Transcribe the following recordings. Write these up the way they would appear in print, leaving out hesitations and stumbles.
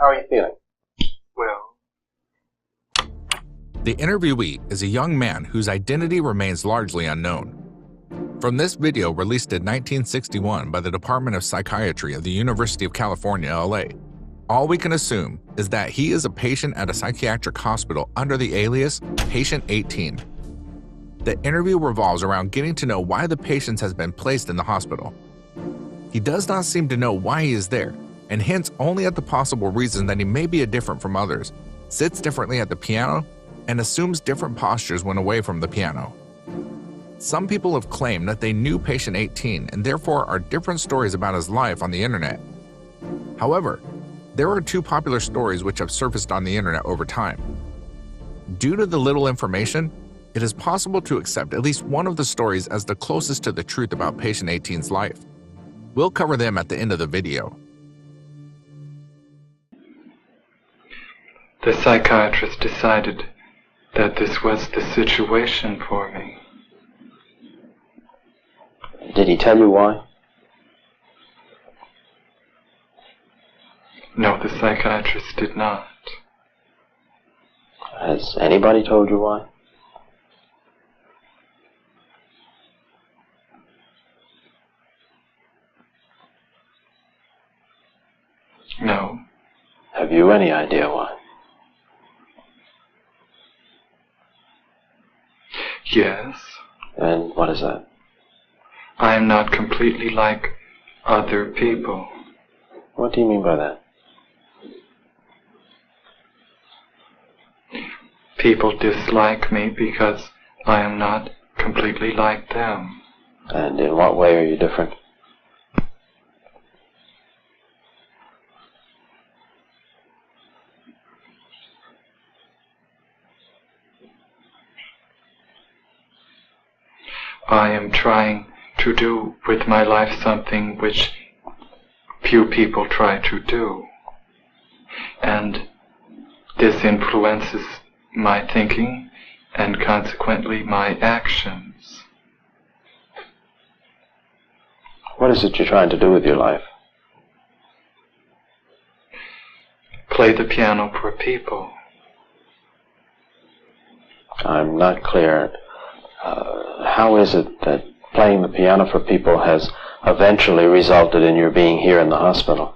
How are you feeling? Well. The interviewee is a young man whose identity remains largely unknown. From this video released in 1961 by the Department of Psychiatry of the University of California, LA, all we can assume is that he is a patient at a psychiatric hospital under the alias Patient 18. The interview revolves around getting to know why the patient has been placed in the hospital. He does not seem to know why he is there, and hints only at the possible reason that he may be different from others, sits differently at the piano, and assumes different postures when away from the piano. Some people have claimed that they knew Patient 18 and therefore are different stories about his life on the internet. However, there are two popular stories which have surfaced on the internet over time. Due to the little information, it is possible to accept at least one of the stories as the closest to the truth about Patient 18's life. We'll cover them at the end of the video. The psychiatrist decided that this was the situation for me. Did he tell you why? No, the psychiatrist did not. Has anybody told you why? No. Have you any idea why? Yes. And what is that? I am not completely like other people. What do you mean by that? People dislike me because I am not completely like them. And in what way are you different? I am trying to do with my life something which few people try to do. And this influences my thinking and consequently my actions. What is it you're trying to do with your life? Play the piano for people. I'm not clear. How is it that playing the piano for people has eventually resulted in your being here in the hospital?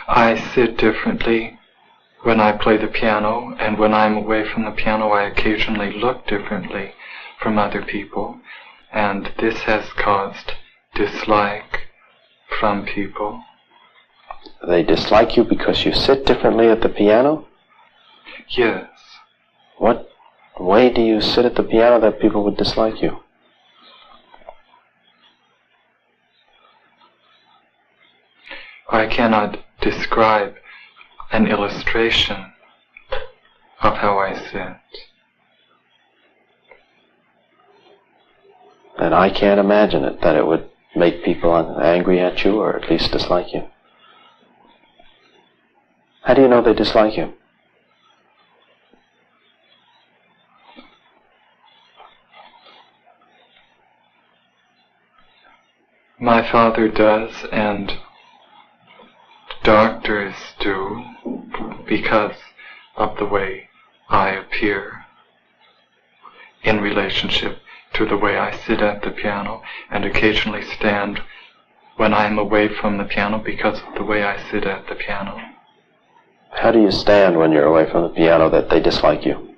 I sit differently when I play the piano, and when I'm away from the piano I occasionally look differently from other people, and this has caused dislike from people. They dislike you because you sit differently at the piano? Yes. What way do you sit at the piano that people would dislike you? I cannot describe an illustration of how I sit. And I can't imagine it, that it would make people angry at you or at least dislike you. How do you know they dislike you? My father does, and doctors do, because of the way I appear in relationship to the way I sit at the piano, and occasionally stand when I am away from the piano because of the way I sit at the piano. How do you stand when you're away from the piano that they dislike you?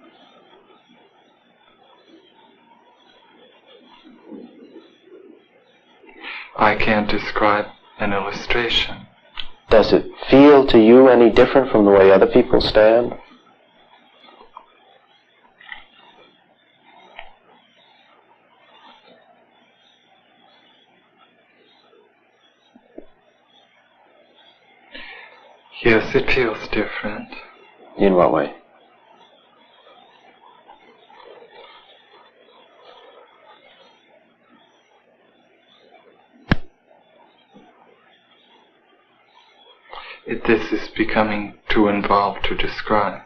I can't describe an illustration. Does it feel to you any different from the way other people stand? Yes, it feels different. In what way? This is becoming too involved to describe.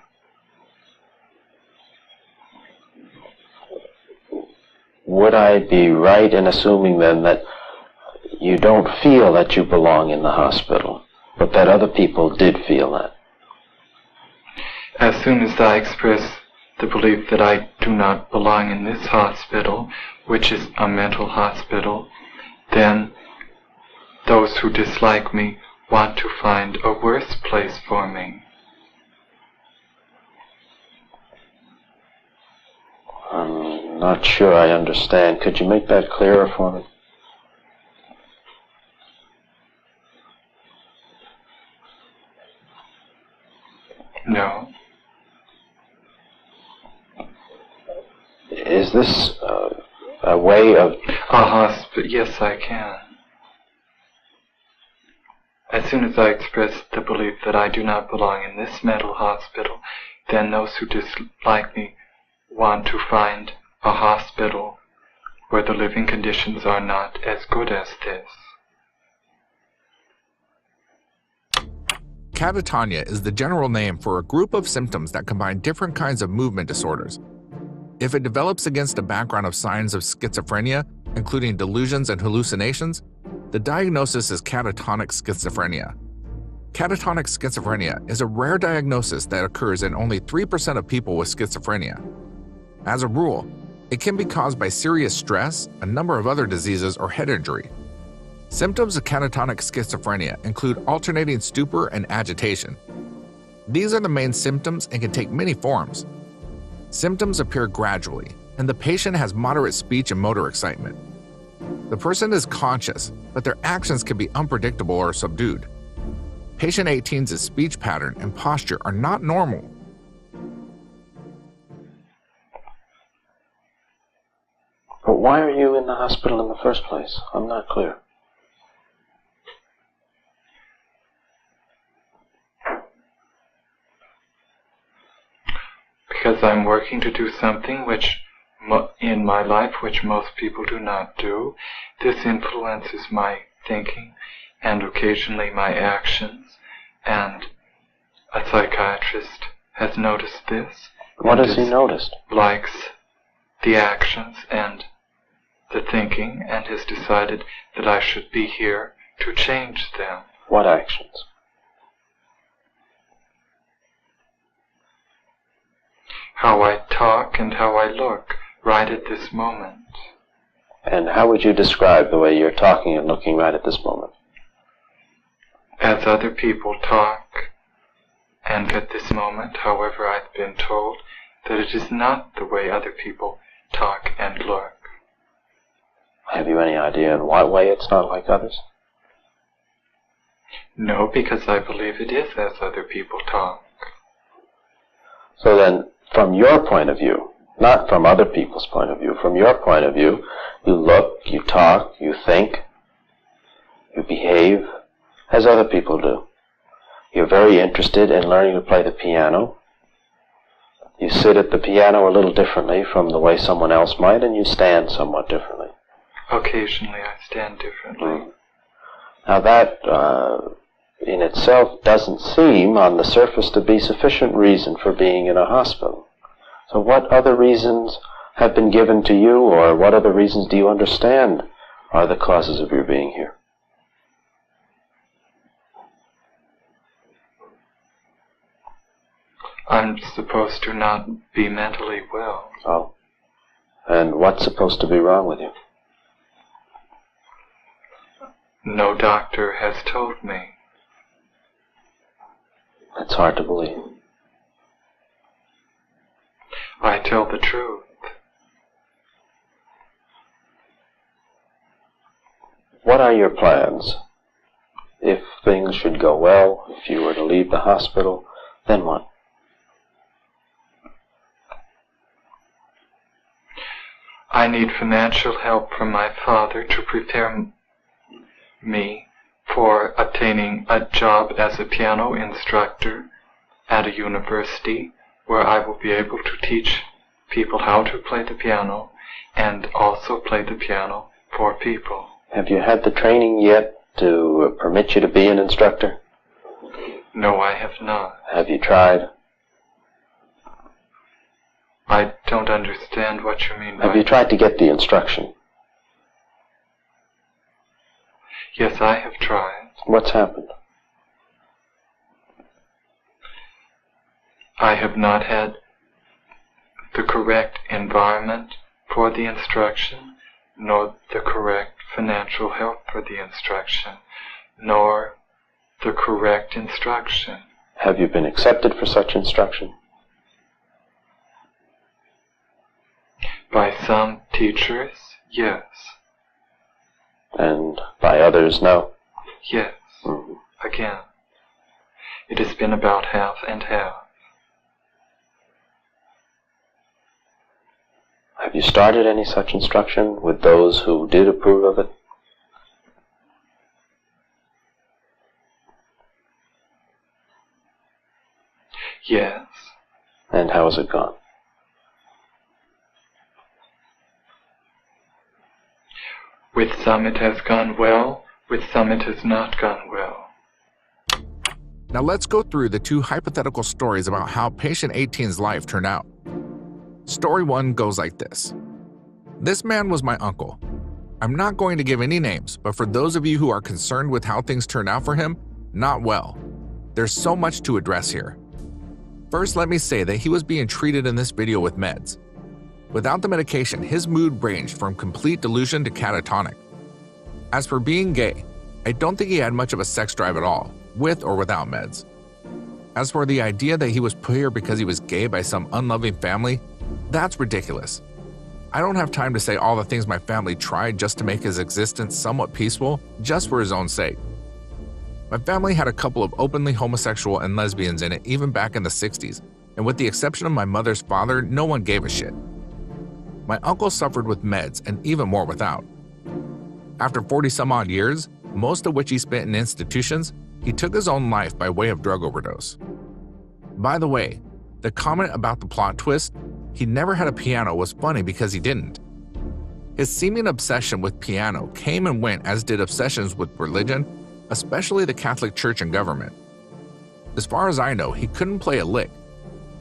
would I be right in assuming then that you don't feel that you belong in the hospital, but that other people did feel that? As soon as I express the belief that I do not belong in this hospital, which is a mental hospital, then those who dislike me want to find a worse place for me. I'm not sure I understand. Could you make that clearer for me? No. Is this a way of... Yes, I can. As soon as I express the belief that I do not belong in this mental hospital, then those who dislike me want to find a hospital where the living conditions are not as good as this. Catatonia is the general name for a group of symptoms that combine different kinds of movement disorders. If it develops against a background of signs of schizophrenia, including delusions and hallucinations, the diagnosis is catatonic schizophrenia. Catatonic schizophrenia is a rare diagnosis that occurs in only 3% of people with schizophrenia. As a rule, it can be caused by serious stress, a number of other diseases, or head injury. Symptoms of catatonic schizophrenia include alternating stupor and agitation. These are the main symptoms and can take many forms. Symptoms appear gradually, and the patient has moderate speech and motor excitement. The person is conscious, but their actions can be unpredictable or subdued. Patient 18's speech pattern and posture are not normal. But why are you in the hospital in the first place? I'm not clear. Because I'm working to do something in my life which most people do not do. This influences my thinking and occasionally my actions, and a psychiatrist has noticed this. What has he noticed? Likes the actions and the thinking, and has decided that I should be here to change them. What actions? How I talk and how I look right at this moment. And how would you describe the way you're talking and looking right at this moment? As other people talk, and at this moment, however, I've been told that it is not the way other people talk and look. Have you any idea in what way it's not like others? No, because I believe it is as other people talk. So then, from your point of view, not from other people's point of view, from your point of view, you look, you talk, you think, you behave as other people do. You're very interested in learning to play the piano. You sit at the piano a little differently from the way someone else might, and you stand somewhat differently. Occasionally I stand differently. Now that, in itself, doesn't seem on the surface to be sufficient reason for being in a hospital. So what other reasons have been given to you, or what other reasons do you understand are the causes of your being here? I'm supposed to not be mentally well. Oh. And what's supposed to be wrong with you? No doctor has told me. It's hard to believe. I tell the truth. What are your plans? If things should go well, if you were to leave the hospital, then what? I need financial help from my father to prepare me for obtaining a job as a piano instructor at a university where I will be able to teach people how to play the piano and also play the piano for people. Have you had the training yet to permit you to be an instructor? No, I have not. Have you tried? I don't understand what you mean by... Have you tried to get the instruction? Yes, I have tried. What's happened? I have not had the correct environment for the instruction, nor the correct financial help for the instruction, nor the correct instruction. Have you been accepted for such instruction? By some teachers, yes. And by others, no? Yes. Mm-hmm. Again, it has been about half and half. Have you started any such instruction with those who did approve of it? Yes. And how has it gone? With some it has gone well, with some it has not gone well. Now let's go through the two hypothetical stories about how patient 18's life turned out. Story 1 goes like this. This man was my uncle. I'm not going to give any names, but for those of you who are concerned with how things turned out for him, not well. There's so much to address here. First, let me say that he was being treated in this video with meds. Without the medication, his mood ranged from complete delusion to catatonic. As for being gay, I don't think he had much of a sex drive at all, with or without meds. As for the idea that he was put here because he was gay by some unloving family, that's ridiculous. I don't have time to say all the things my family tried just to make his existence somewhat peaceful, just for his own sake. My family had a couple of openly homosexual and lesbians in it even back in the 60s, and with the exception of my mother's father, no one gave a shit. My uncle suffered with meds and even more without. After 40-some-odd years, most of which he spent in institutions, he took his own life by way of drug overdose. By the way, the comment about the plot twist, he never had a piano, was funny because he didn't. His seeming obsession with piano came and went, as did obsessions with religion, especially the Catholic Church and government. As far as I know, he couldn't play a lick.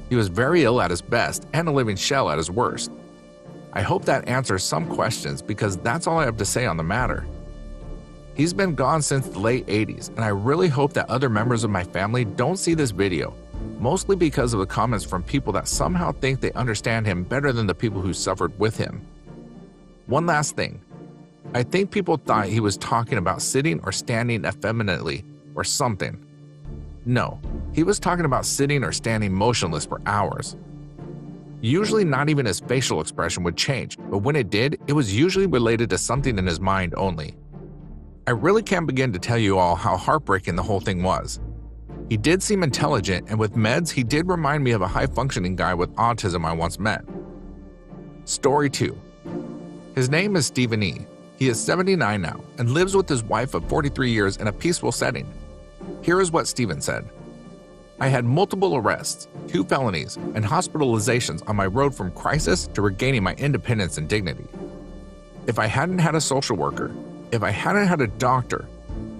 He was very ill at his best and a living shell at his worst. I hope that answers some questions because that's all I have to say on the matter. He's been gone since the late 80s, and I really hope that other members of my family don't see this video, mostly because of the comments from people that somehow think they understand him better than the people who suffered with him. One last thing. I think people thought he was talking about sitting or standing effeminately or something. No, he was talking about sitting or standing motionless for hours. Usually not even his facial expression would change, but when it did, it was usually related to something in his mind only. I really can't begin to tell you all how heartbreaking the whole thing was. He did seem intelligent, and with meds, he did remind me of a high-functioning guy with autism I once met. Story 2. His name is Stephen E. He is 79 now and lives with his wife of 43 years in a peaceful setting. Here is what Stephen said. I had multiple arrests, 2 felonies, and hospitalizations on my road from crisis to regaining my independence and dignity. If I hadn't had a social worker, if I hadn't had a doctor,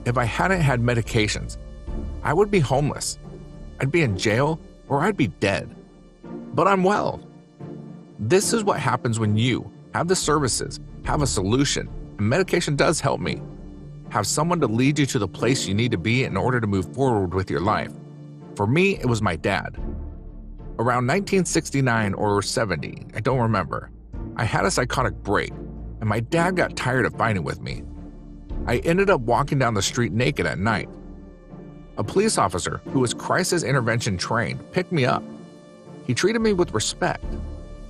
if I hadn't had medications, I would be homeless. I'd be in jail or I'd be dead. But I'm well. This is what happens when you have the services, have a solution, and medication does help me. Have someone to lead you to the place you need to be in order to move forward with your life. For me, it was my dad. Around 1969 or 70, I don't remember, I had a psychotic break, and my dad got tired of fighting with me. I ended up walking down the street naked at night. A police officer who was crisis intervention trained picked me up. He treated me with respect.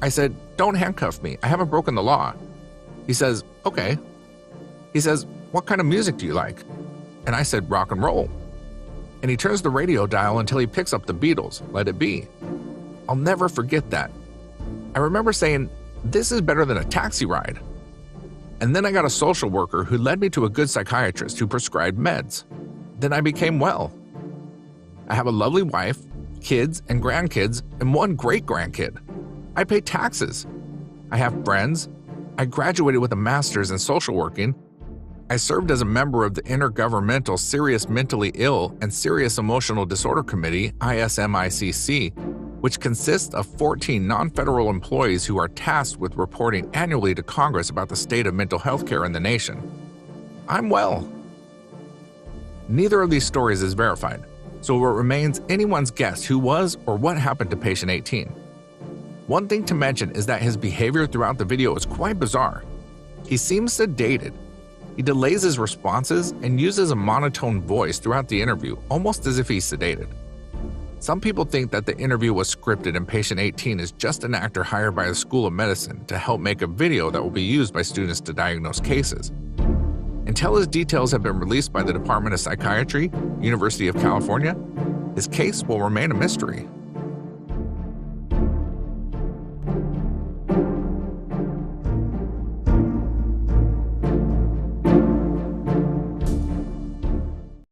I said, "Don't handcuff me, I haven't broken the law." He says, "Okay." He says, "What kind of music do you like?" And I said, "Rock and roll." And he turns the radio dial until he picks up the Beatles, Let It Be. I'll never forget that. I remember saying, "This is better than a taxi ride." And then I got a social worker who led me to a good psychiatrist who prescribed meds. Then I became well. I have a lovely wife, kids and grandkids, and 1 great-grandkid. I pay taxes. I have friends. I graduated with a master's in social working. I served as a member of the Intergovernmental Serious Mentally Ill and Serious Emotional Disorder Committee, ISMICC. which consists of 14 non-federal employees who are tasked with reporting annually to Congress about the state of mental health care in the nation. I'm well. Neither of these stories is verified, so it remains anyone's guess who was or what happened to patient 18. One thing to mention is that his behavior throughout the video is quite bizarre. He seems sedated. He delays his responses and uses a monotone voice throughout the interview, almost as if he's sedated. Some people think that the interview was scripted and patient 18 is just an actor hired by the School of Medicine to help make a video that will be used by students to diagnose cases. Until his details have been released by the Department of Psychiatry, University of California, his case will remain a mystery.